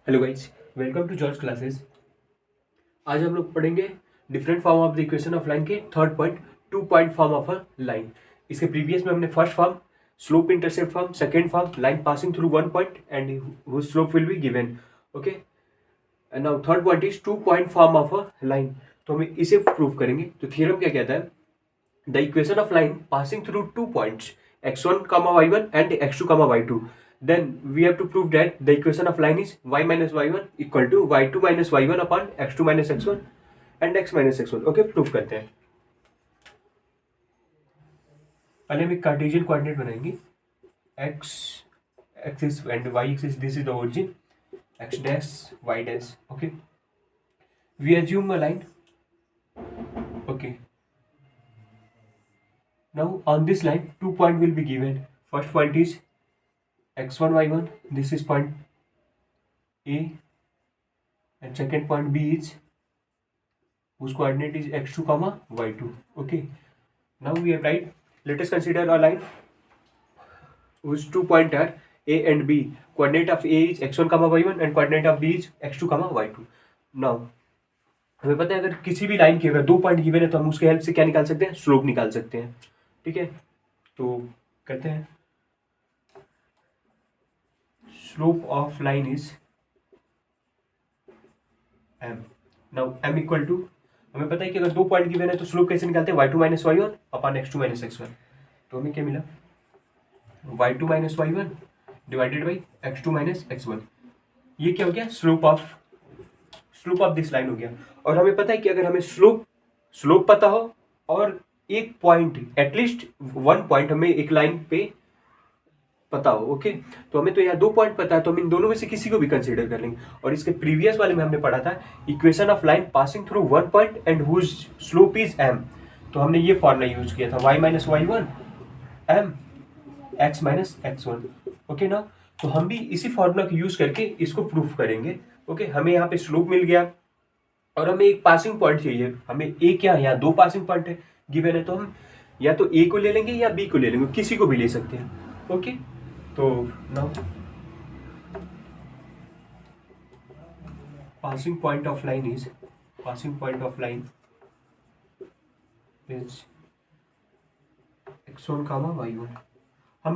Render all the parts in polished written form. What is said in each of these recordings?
Hello guys, welcome to George classes. आज हम लोग पढ़ेंगे different form of the equation of line के third point, 2 point form of a line. इसके previous में हमने first form, slope intercept form, second form, line passing through one point and whose slope will be given. Okay, and now third point is 2 point form of a line. तो हमें इसे prove करेंगे। तो theorem क्या कहता है? The equation of line passing through 2 points x1 comma y1 and x2 comma y2, then we have to prove that the equation of line is y minus y1 equal to y2 minus y1 upon x2 minus x1 and x minus x1। Okay, prove करते हैं। पहले हम एक Cartesian coordinate बनाएंगे। x axis and y axis, this is the origin, x dash y dash. Okay, we assume a line. Okay, now on this line 2 point will be given. First point is x1 y1, this is point A, and second point B is whose coordinate is x2 comma y2. Okay, now we have write, let us consider a line whose 2 point are A and B. Coordinate of A is x1 comma y1 and coordinate of B is x2 comma y2. now हमें पता है अगर किसी भी line के अगर 2 point given है तो हम उसके हेल्प से क्या निकाल सकते हैं? स्लोप निकाल सकते हैं। ठीक है, तो करते हैं। Slope of line is m। Now m equal to, हमें पता है कि अगर 2 पॉइंट गिवन है तो स्लोप कैसे निकालते हैं? y2 minus y1 upon x2 minus x1। तो हमें क्या मिला? y2 minus y1 divided by x2 minus x1। ये क्या हो गया? स्लोप ऑफ दिस लाइन हो गया। और हमें पता है कि अगर हमें स्लोप पता हो और एक पॉइंट, एटलीस्ट 1 पॉइंट हमें एक लाइन पे पता हो, ओके, तो हमें तो यहाँ 2 पॉइंट पता है, तो हम इन दोनों में से किसी को भी कंसीडर कर लेंगे। और इसके प्रीवियस वाले में हमने पढ़ा था equation of line passing through 1 point and whose slope is m। तो हमने ये फॉर्मूला यूज किया था, y minus y1 m x minus x1। Okay ना, तो हम भी इसी फॉर्मूला को यूज करके इसको प्रूफ करेंगे। ओके, हमें यहाँ पे स्लोप मिल गया और हमें एक पासिंग पॉइंट चाहिए। हमें ए क्या, यहाँ 2 पासिंग पॉइंट है गिवन है, तो हम या तो ए को ले लेंगे या बी को ले लेंगे, किसी को भी ले सकते हैं। ओके, तो now passing point of line is x1 comma y1। हम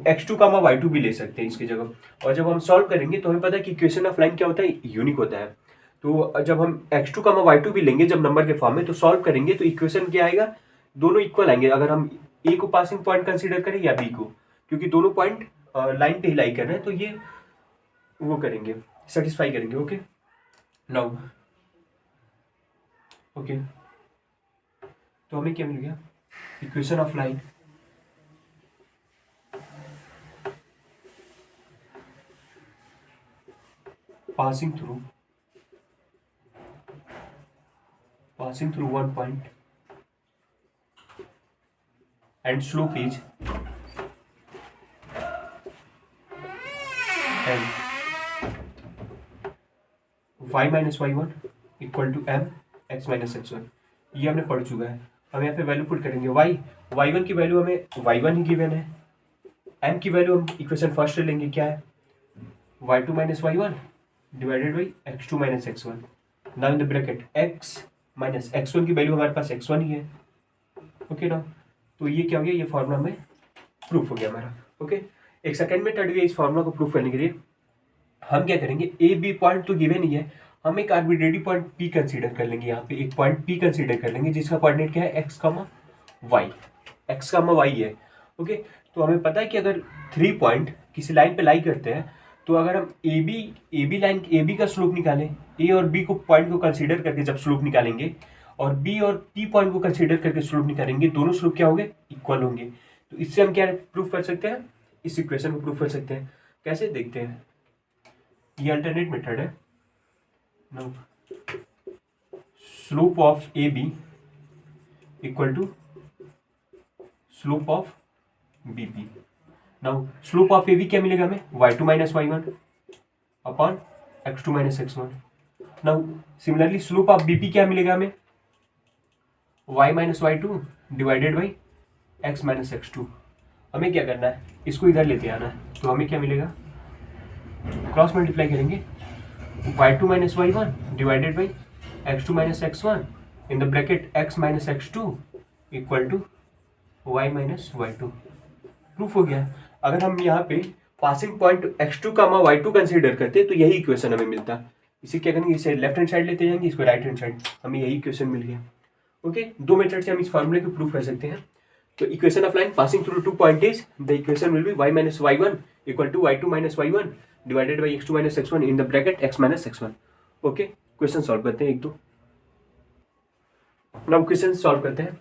x2 comma y2 भी ले सकते हैं इसकी जगह। और जब हम सॉल्व करेंगे तो हमें पता है कि इक्वेशन ऑफ लाइन क्या होता है? यूनिक होता है। तो जब हम x2 comma y2 भी लेंगे जब नंबर के फॉर्म में, तो सॉल्व करेंगे तो इक्वेशन क्या आएगा? दोनों इक्वल आएंगे अगर हम ए को पासिंग पॉइंट कंसीडर करें या बी को, क्योंकि दोनों पॉइंट लाइन पे ही लाई कर रहे हैं, तो ये वो करेंगे, सेटिस्फाई करेंगे। ओके, नाउ ओके, तो हमें क्या मिल गया? Equation of line passing through 1 point and slope is m। y minus y1 equal to m x minus x1। ये हमने पढ़ चुका है। हम यहाँ पे वैल्यू पुट करेंगे। y1 की वैल्यू हमें y1 ही गिवन है। m की वैल्यू हम इक्वेशन फर्स्ट ले लेंगे, क्या है? y2 minus y1 divided by x2 minus x1। Now in the bracket x minus x1 की वैल्यू हमारे पास x1 ही है। ओके ना, तो ये क्या हो गया? ये फॉर्मूला में प्रूफ हो गया हमारा। ओके, एक सेकंड में टर्ड गया। इस फॉर्मूला को प्रूफ करने के लिए हम क्या करेंगे? ए बी पॉइंट तो गिवन ही है, हम एक आर्बिट्रेरी पॉइंट पी कंसीडर कर लेंगे। यहाँ पे एक पॉइंट पी कंसीडर कर लेंगे जिसका कोऑर्डिनेट क्या है? एक्स कामा वाई है। ओके, तो हमें पता है कि अगर 3 पॉइंट किसी लाइन पे लाई करते हैं, तो अगर हम ए बी का स्लोप निकालें, ए और बी को पॉइंट को कंसीडर करके जब स्लोप निकालेंगे और बी और पी पॉइंट को कंसीडर करके स्लोप निकालेंगे, दोनों स्लोप क्या होंगे? इक्वल होंगे। तो इससे हम क्या प्रूफ कर सकते हैं? इस इक्वेशन को प्रूफ कर सकते हैं। कैसे? देखते हैं। ये अल्टरनेट मेथड है। Now slope of A B equal to slope of B P. Now slope of A B क्या मिलेगा हमें? y2 minus y1 upon x2 minus x1। Now similarly slope of bp क्या मिलेगा हमें? y minus y2 divided by x minus x2। हमें क्या करना है? इसको इधर लेते आना है, तो हमें क्या मिलेगा? क्रॉस मल्टीप्लाई करेंगे y2 minus y1 divided by x2 minus x1 in the bracket x minus x2 equal to y minus y2। Proof हो गया। अगर हम यहाँ पे पासिंग पॉइंट x2 कामा y2 कंसीडर करते तो यही इक्वेशन हमें मिलता। इसे क्या करेंगे, इसे लेफ्ट हैंड साइड लेते जाएंगे, इसको राइट हैंड साइड, हमें यही इक्वेशन मिल गया। ओके, दो मेथड से हम इस फॉर्मूले को प्रूफ कर सकते हैं। तो equation of line passing through two point is the equation will be y minus y1 equal to y2 minus y1 divided by x2 minus x1 in the bracket x minus x1। Okay, question solve करते हैं एक दो। Now question solve करते हैं।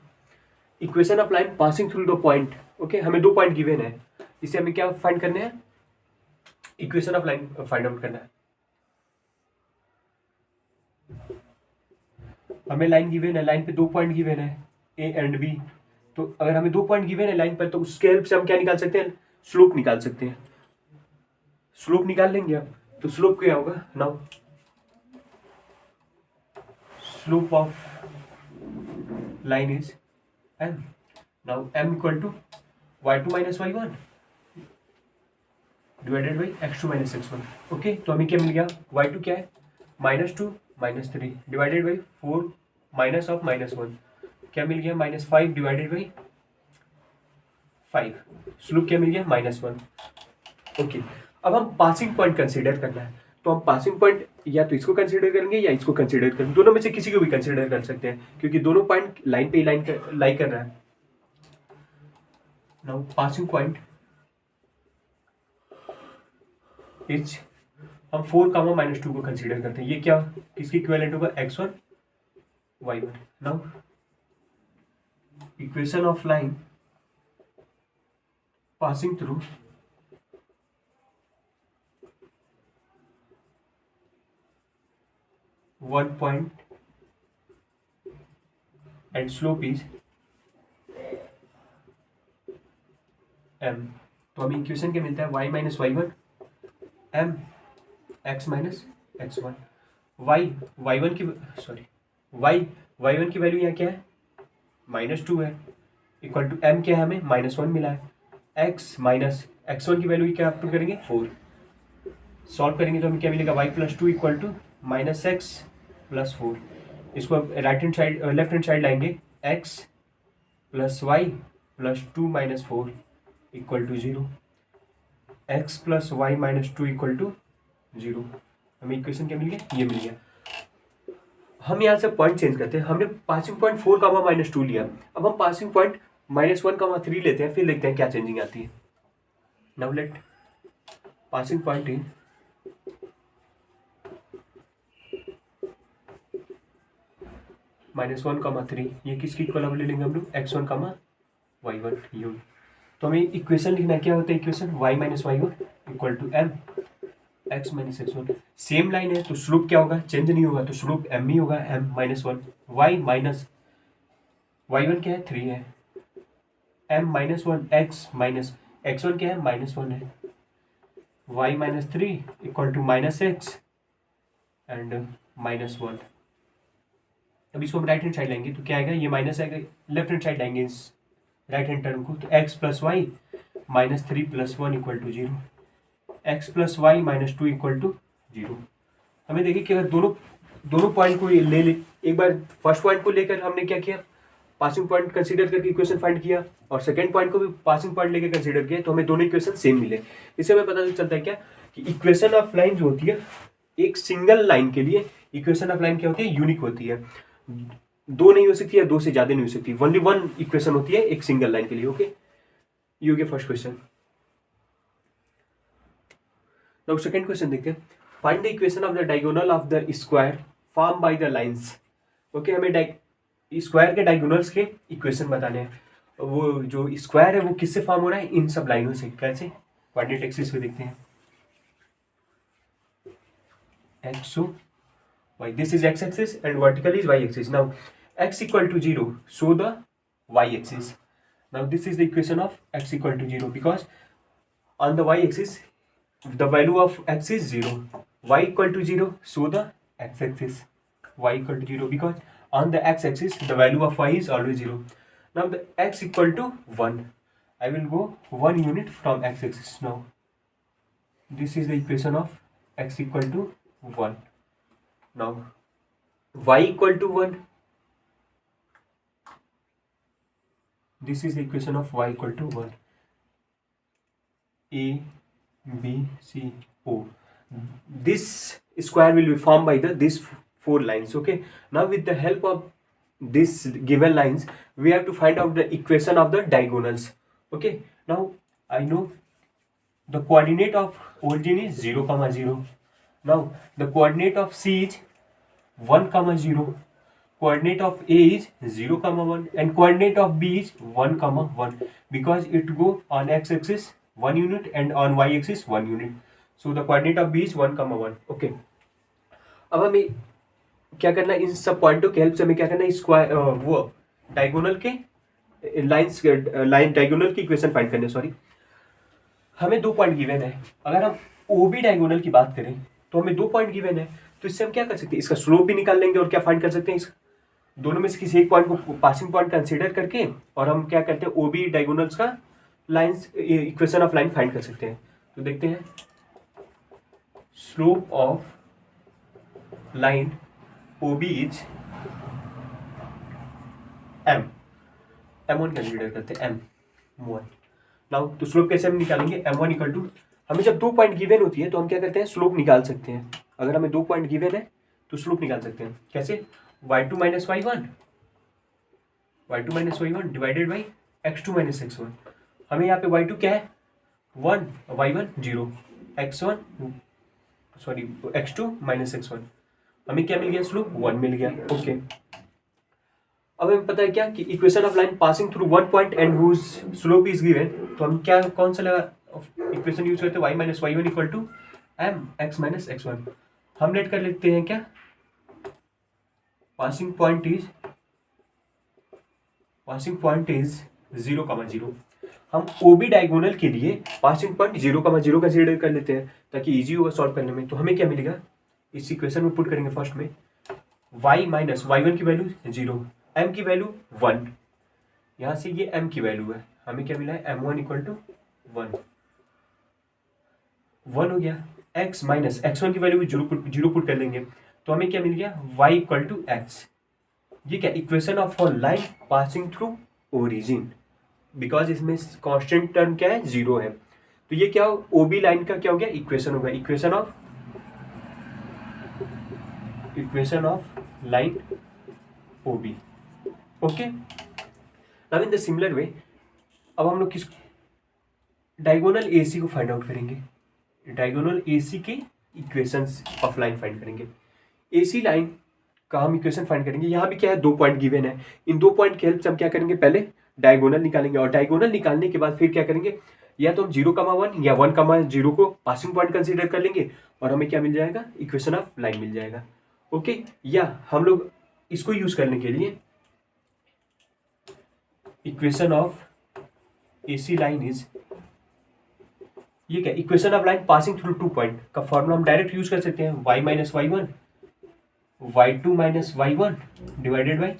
Equation of line passing through the point. Okay, हमें दो point given है, इसे हमें क्या फाइंड करने हैं, equation of line find out करना है। हमें लाइन गिवन है, लाइन पे दो पॉइंट गिवन है ए एंड बी। तो अगर हमें दो पॉइंट गिवन है लाइन पर, तो उसके हेल्प से हम क्या निकाल सकते हैं, स्लोप निकाल सकते हैं। स्लोप निकाल लेंगे अब, तो स्लोप क्या होगा, now slope of line is m। Now m equal to y2 minus y1 divided by x2 minus x1। Okay, तो हमें क्या मिल गया, y2 क्या है, -2 -3 डिवाइडेड बाई 4 माइनस ऑफ -1, क्या मिल गया, -5 डिवाइडेड बाई 5। स्लोप क्या मिल गया, -1। ओके, अब हम पासिंग पॉइंट कंसीडर करना है, तो हम पासिंग पॉइंट या तो इसको कंसीडर करेंगे या इसको कंसीडर करेंगे, दोनों में से किसी को भी कंसीडर कर सकते हैं, क्योंकि दोनों पॉइंट लाइन पे लाइन लाई कर रहा है। नाउ पासिंग पॉइंट इज, हम 4 कामा -2 को कंसीडर करते हैं। ये क्या, किसकी इक्विवेलेंट होगा, x1 y1। Now equation of line passing through one point and slope is m। तो हमें इक्वेशन क्या मिलता है, y minus y1 m x minus x1। y1 की वैल्यू यहाँ क्या है, -2 है, इक्वल टू m क्या है, हमें -1 मिला है। x माइनस x1 की वैल्यू क्या पुट करेंगे, 4। सॉल्व करेंगे तो हमें क्या मिलेगा, y plus 2 equal to -x plus 4। इसको right hand side left hand side लाएंगे, x plus y plus 2 minus 4 equal to 0। x plus y minus 2 equal to 0। हमें इक्वेशन क्या मिल गया, ये मिल गया। हम यहाँ से पॉइंट चेंज करते हैं। हमने पासिंग पॉइंट 4 कामा -2 लिया, अब हम पासिंग पॉइंट -1 कामा 3 लेते हैं, फिर देखते हैं क्या चेंजिंग आती है। Now let passing point in -1 कामा 3, ये किसकी इक्वल ले लेंगे हम लोग, x1 कामा y1 यू। तो हमें इक्वेशन लिखना क्या होता है, equation y minus y1 equal to m x minus x1। Same line है तो स्लोप क्या होगा, चेंज नहीं होगा, तो स्लोप m ही होगा, m -1। y माइनस y1 क्या है, 3 है, m -1 x माइनस x1 क्या है, -1 है, y minus 3 equal to -x and -1। अब इसको हम राइट हैंड साइड लेंगे तो क्या आएगा, ये माइनस आएगा, लेफ्ट हैंड साइड लेंगे इस राइट हैंड टर्म को, तो x plus y -3 + 1 equal to 0, x plus y -2 equal to 0। हमें देखिए कि अगर दोनों पॉइंट को ले एक बार फर्स्ट पॉइंट को लेकर हमने क्या किया, पासिंग पॉइंट कंसीडर करके इक्वेशन फाइंड किया, और सेकंड पॉइंट को भी पासिंग पॉइंट लेकर कंसीडर किया, तो हमें दोनों इक्वेशन सेम मिले। इससे हमें पता चलता है क्या, कि इक्वेशन ऑफ लाइन जो होती है, एक सिंगल लाइन के लिए इक्वेशन ऑफ लाइन क्या होती है, यूनिक होती है। दो नहीं हो सकती है, दो से ज्यादा नहीं हो सकती, ओनली वन इक्वेशन होती है एक सिंगल लाइन के लिए। ओके, ये हो गया first question. Now second question देखते हैं, find the equation of the diagonal of the square form by the lines. Okay, हमें स्क्वायर के डायगोनल्स के इक्वेशन बताने हैं। वो जो स्क्वायर है वो किससे फॉर्म हो रहा है, इन सब लाइनों से। कैसे, कोऑर्डिनेट एक्सिस पे देखते हैं, x y, this is x axis and vertical is y axis. Now x equal to 0, show the y axis. Now this is the equation of x equal to 0, because on the y axis the value of x is 0, y equal to 0, show the x axis, y equal to 0, because on the x axis the value of y is always 0. Now the x equal to 1, I will go 1 unit from x axis. Now this is the equation of x equal to 1. Now y equal to 1. This is the equation of y equal to 1. A, B, C, O. This square will be formed by these 4 lines. Okay. Now with the help of this given lines, we have to find out the equation of the diagonals. Okay. Now I know the coordinate of origin is 0, 0. Now the coordinate of C is 1, 0. Coordinate of A is 0, 1, and coordinate of B is 1, 1, because it go on x-axis 1 unit and on y-axis 1 unit. So the coordinate of B is 1, 1. Okay. अब हमें क्या करना है, इन सब पॉइंटों के help से हमें क्या करना है, स्क्वायर वो डायगोनल के लाइन डायगोनल की इक्वेशन फाइंड करने. सॉरी, हमें 2 पॉइंट गिवन है. अगर हम ओबी डायगोनल की बात करें तो हमें 2 पॉइंट गिवन है, तो इससे हम क्या कर सकते हैं, इसका स्लोप भी निकाल लेंगे और क्या फाइंड कर सकते हैं, इस दोनों में से किसी एक पॉइंट को पासिंग पॉइंट कंसीडर करके और हम क्या करते हैं, ओबी डायगोनल्स का lines equation of line find कर सकते हैं. तो देखते हैं, slope of line O B is m1 consider करते हैं, m1. नाउ तो स्लोप कैसे हम निकालेंगे, m1 इक्वल टू, हमें जब 2 पॉइंट गिवन होती है तो हम क्या करते हैं, स्लोप निकाल सकते हैं. अगर हमें 2 पॉइंट गिवन है तो स्लोप निकाल सकते हैं. कैसे, y2 minus y1 divided by x2 minus x1. हमें यहाँ पे y2 क्या है, 1, y1 0, x2 माइनस x1. हमें क्या मिल गया, स्लोप 1 मिल गया. ओके. अब हमें पता है क्या कि equation of line passing through 1 point and whose slope is given. तो हम क्या, कौन सा इक्वेशन यूज करते हैं, y minus y1 equal to m x minus x1. हम लेट कर लेते हैं क्या, पासिंग पॉइंट इज 0, 0. हम ओबी डायगोनल के लिए पासिंग पॉइंट 0, 0 कंसीडर कर लेते हैं ताकि इजी होगा सॉल्व करने में. तो हमें क्या मिलेगा, इस इक्वेशन में पुट करेंगे फर्स्ट में, y माइनस y1 की वैल्यू 0, m की वैल्यू 1, यहाँ से ये m की वैल्यू है. हमें क्या मिला है, m1 इक्वल टू 1 हो गया. x माइनस x1 की वैल्यू 0 पुट कर लेंगे तो हमें क्या मिल गया, y इक्वल टू x. ये क्या, equation of line passing through origin, because इसमें कांस्टेंट टर्म क्या है, 0 है. तो ये क्या, ओबी लाइन का क्या हो गया, इक्वेशन हो गया, equation of line O B. Okay. Now in the similar way, अब हम लोग किस डायगोनल एसी को फाइंड आउट करेंगे. डायगोनल एसी के इक्वेशंस ऑफ लाइन फाइंड करेंगे. एसी लाइन का हम इक्वेशन फाइंड करेंगे. यहाँ भी क्या है, 2 पॉइंट गिवन है. इन 2 पॉइंट के हेल्प से हम क्या करेंगे, पहले डायगोनल निकालेंगे और डायगोनल निकालने के बाद फिर क्या करेंगे, या तो हम 0, 1 या 1, 0 को पासिंग पॉइंट कंसीडर कर लेंगे और हमें क्या मिल जाएगा, इक्वेशन ऑफ लाइन मिल जाएगा. ओके. या हम लोग इसको यूज करने के लिए equation of AC line is, ये क्या, equation of line passing through 2 point का फॉर्मूला हम डायरेक्ट यूज कर सकते हैं, y minus y1, y2 minus y1 divided by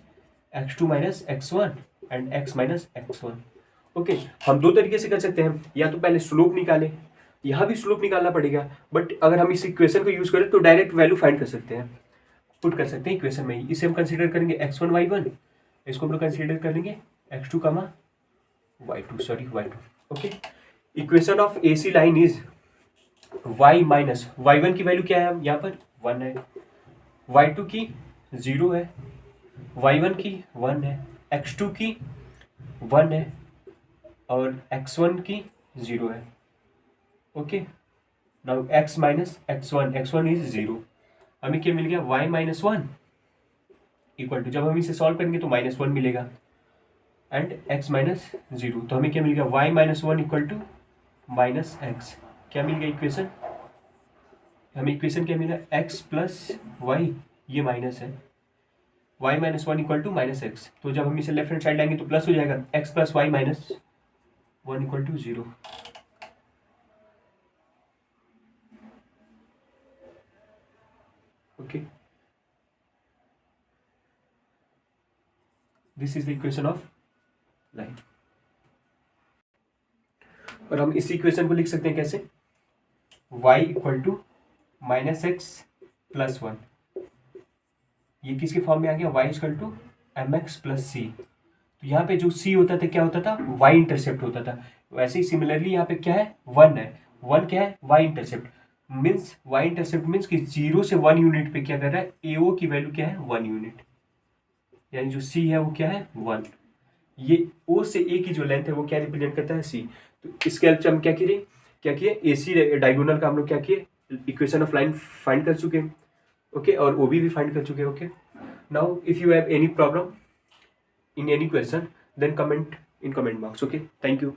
x2 minus x1 and x minus x1. Okay. हम 2 तरीके से कर सकते हैं, या तो पहले स्लोप निकालें, यहाँ भी स्लोप निकालना पड़ेगा, बट अगर हम इस इक्वेशन को यूज करें तो डायरेक्ट वैल्यू फाइंड कर सकते हैं, पुट कर सकते हैं इक्वेशन में ही. इसे हम कंसीडर करेंगे x1 y1, इसको हम लोग कंसीडर कर लेंगे x2 y2. Okay. Equation of AC line is y minus y1 की वैल्यू क्या है, यहाँ पर 1 है, y2 की 0 है, y1 की 1 है, x2 की 1 है और x1 की 0 है. Okay. Now x minus x1 is 0. हमें क्या मिल गया, y माइनस 1 इक्वल टू, जब हम इसे सॉल्व करेंगे तो -1 मिलेगा एंड x माइनस 0. तो हमें क्या मिल गया, y minus 1 equal to minus x. क्या मिल गया इक्वेशन, हमें इक्वेशन क्या मिला, x प्लस वाई, ये माइनस है, y minus 1 equal to minus x. तो जब हम इसे लेफ्ट हैंड साइड लाएंगे तो प्लस हो जाएगा, x plus y minus 1 equal to 0. Okay. This is the equation of line. और हम इस इक्वेशन को लिख सकते हैं कैसे, y equal to minus x plus 1, ये किसके फॉर्म में आ गया, y equal to m x plus c. तो यहाँ पे जो c होता था क्या होता था, y इंटरसेप्ट होता था। वैसे ही सिमिलरली यहाँ पे क्या है, 1 है, 1 क्या है, y intercept means, y intercept means कि 0 से 1 यूनिट पे क्या कर रहा है, AO की वैल्यू क्या है, 1 यूनिट, यानी जो c है वो क्या है, 1। ये O से A की जो लेंथ है वो क्या रिप्रेजेंट करता है, c। तो इसके हेल्प से हम क्या किए AC डायगोनल का हम लोग क्या किए, इक्वेशन ऑफ लाइन फाइंड कर चुके हैं, ओके, और OB भी फाइंड कर चुके हैं, okay. Now if you have any problem in any question, then comment in comment box, okay, thank you।